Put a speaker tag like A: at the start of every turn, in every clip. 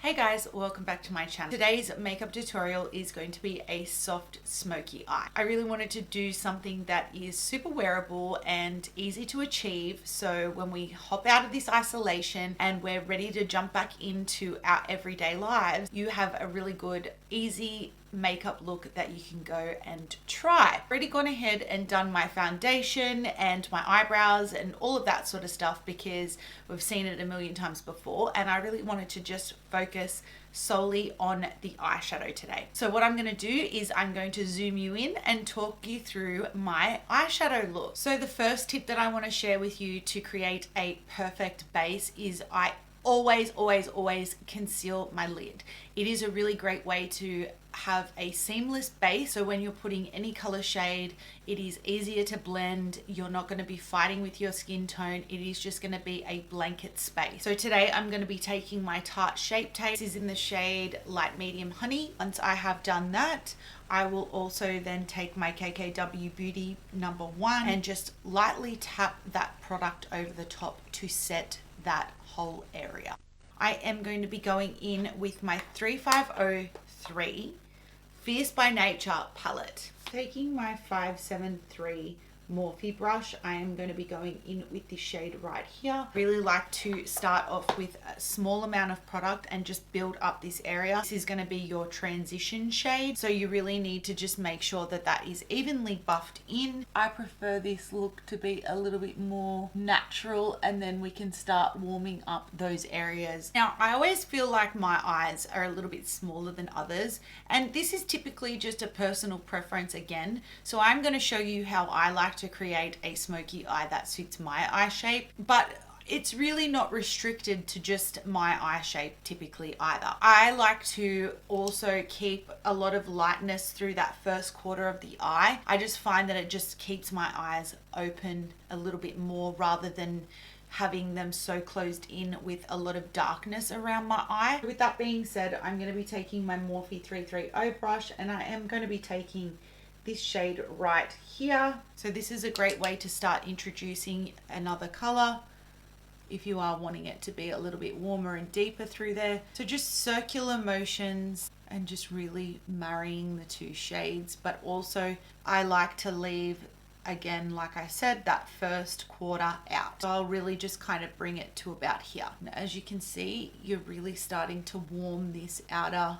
A: Hey guys, welcome back to my channel. Today's makeup tutorial is going to be a soft smoky eye. I really wanted to do something that is super wearable and easy to achieve, so when we hop out of this isolation and we're ready to jump back into our everyday lives, you have a really good, easy makeup look that you can go and try. I've already gone ahead and done my foundation and my eyebrows and all of that sort of stuff because we've seen it a million times before, and I really wanted to just focus solely on the eyeshadow today. So what I'm going to do is I'm going to zoom you in and talk you through my eyeshadow look. So the first tip that I want to share with you to create a perfect base is I always conceal my lid. It is a really great way to have a seamless base, so when you're putting any color shade, it is easier to blend. You're not going to be fighting with your skin tone. It is just going to be a blanket space. So today I'm going to be taking my Tarte Shape Tape. This is in the shade Light Medium Honey. Once I have done that, I will also then take my KKW Beauty number 1 and just lightly tap that product over the top to set that whole area. I am going to be going in with my 3503 Fierce by Nature palette. Taking my 573 Morphe brush, I am going to be going in with this shade right here. Really like to start off with a small amount of product and just build up this area. This is going to be your transition shade, so you really need to just make sure that that is evenly buffed in. I prefer this look to be a little bit more natural, and then we can start warming up those areas. Now, I always feel like my eyes are a little bit smaller than others, and this is typically just a personal preference again. So I'm going to show you how I like to create a smoky eye that suits my eye shape, but it's really not restricted to just my eye shape typically either. I like to also keep a lot of lightness through that first quarter of the eye. I just find that it just keeps my eyes open a little bit more rather than having them so closed in with a lot of darkness around my eye. With that being said, I'm going to be taking my Morphe 330 brush, and I am going to be taking this shade right here. So this is a great way to start introducing another color if you are wanting it to be a little bit warmer and deeper through there. So just circular motions and just really marrying the two shades, but also I like to leave, again, like I said, that first quarter out. So I'll really just kind of bring it to about here. Now, as you can see, you're really starting to warm this outer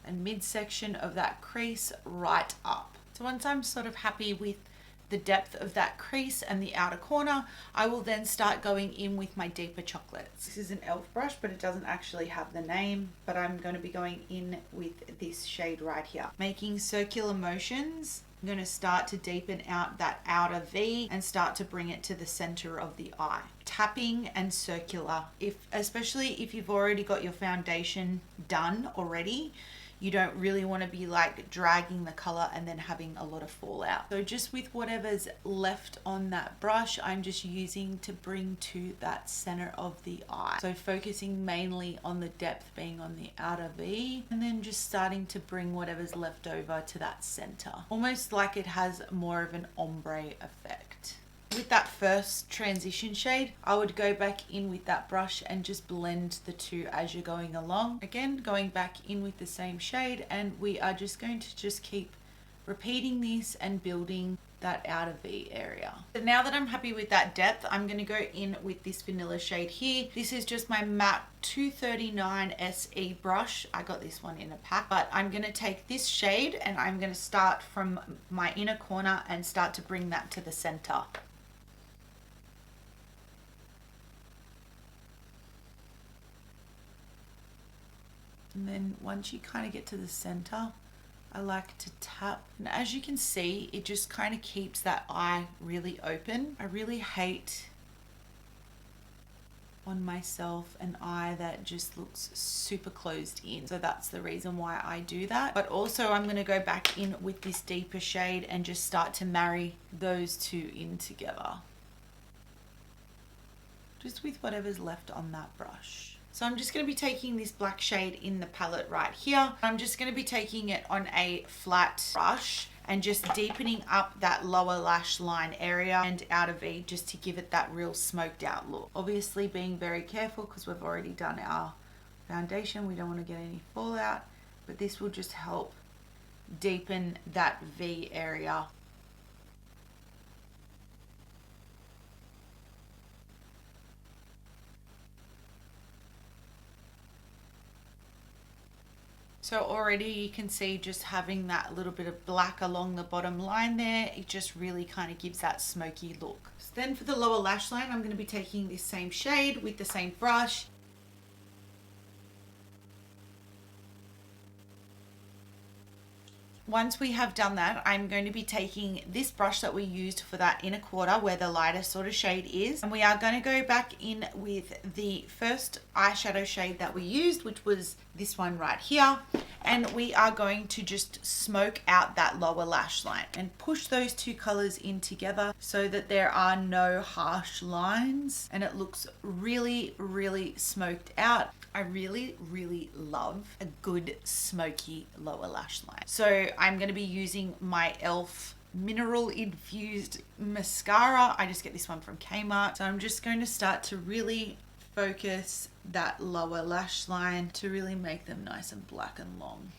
A: and midsection of that crease right up. So once I'm sort of happy with the depth of that crease and the outer corner, I will then start going in with my deeper chocolates. This is an e.l.f. brush, but it doesn't actually have the name, but I'm going to be going in with this shade right here. Making circular motions, I'm going to start to deepen out that outer V and start to bring it to the center of the eye. Tapping and circular, especially if you've already got your foundation done already, you don't really want to be like dragging the color and then having a lot of fallout. So just with whatever's left on that brush, I'm just using to bring to that center of the eye. So focusing mainly on the depth being on the outer V, and then just starting to bring whatever's left over to that center. Almost like it has more of an ombre effect. With that first transition shade, I would go back in with that brush and just blend the two as you're going along. Again, going back in with the same shade, and we are just going to just keep repeating this and building that outer V area. So now that I'm happy with that depth, I'm going to go in with this vanilla shade here. This is just my MAC 239 SE brush. I got this one in a pack, but I'm going to take this shade and I'm going to start from my inner corner and start to bring that to the center. And then once you kind of get to the center, I like to tap. And as you can see, it just kind of keeps that eye really open. I really hate on myself an eye that just looks super closed in. So that's the reason why I do that. But also I'm going to go back in with this deeper shade and just start to marry those two in together, just with whatever's left on that brush. So I'm just going to be taking this black shade in the palette right here. I'm just going to be taking it on a flat brush and just deepening up that lower lash line area and outer V, just to give it that real smoked out look. Obviously being very careful because we've already done our foundation. We don't want to get any fallout, but this will just help deepen that V area. So already you can see just having that little bit of black along the bottom line there, it just really kind of gives that smoky look. So then for the lower lash line, I'm going to be taking this same shade with the same brush. Once we have done that, I'm going to be taking this brush that we used for that inner quarter where the lighter sort of shade is, and we are going to go back in with the first eyeshadow shade that we used, which was this one right here, and we are going to just smoke out that lower lash line and push those two colors in together so that there are no harsh lines and it looks really, really smoked out. I really, really love a good smoky lower lash line. So I'm going to be using my e.l.f. mineral infused mascara. I just get this one from Kmart. So I'm just going to start to really focus that lower lash line to really make them nice and black and long.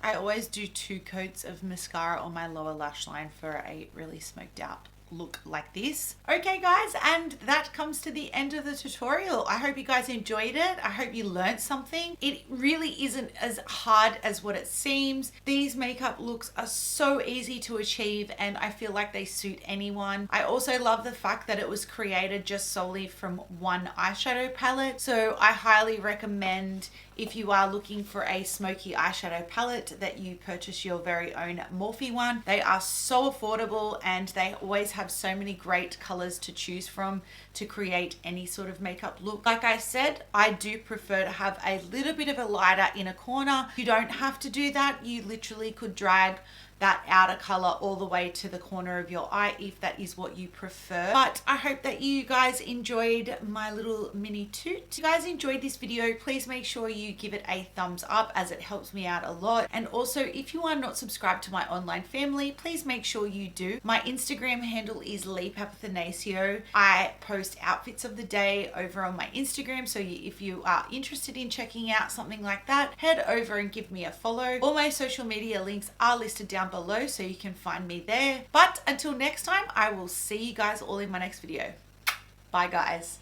A: I always do 2 coats of mascara on my lower lash line for a really smoked out look like this. Okay guys, and that comes to the end of the tutorial. I hope you guys enjoyed it. I hope you learned something. It really isn't as hard as what it seems. These makeup looks are so easy to achieve and I feel like they suit anyone. I also love the fact that it was created just solely from one eyeshadow palette. So I highly recommend, if you are looking for a smoky eyeshadow palette, that you purchase your very own Morphe one. They are so affordable and they always have so many great colors to choose from to create any sort of makeup look. Like I said, I do prefer to have a little bit of a lighter inner corner. You don't have to do that. You literally could drag that outer color all the way to the corner of your eye if that is what you prefer. But I hope that you guys enjoyed my little mini toot. If you guys enjoyed this video, please make sure you give it a thumbs up as it helps me out a lot. And also, if you are not subscribed to my online family, please make sure you do. My Instagram handle is leepapathanacio. I post outfits of the day over on my Instagram, so if you are interested in checking out something like that, head over and give me a follow. All my social media links are listed down below so you can find me there. But until next time, I will see you guys all in my next video. Bye guys.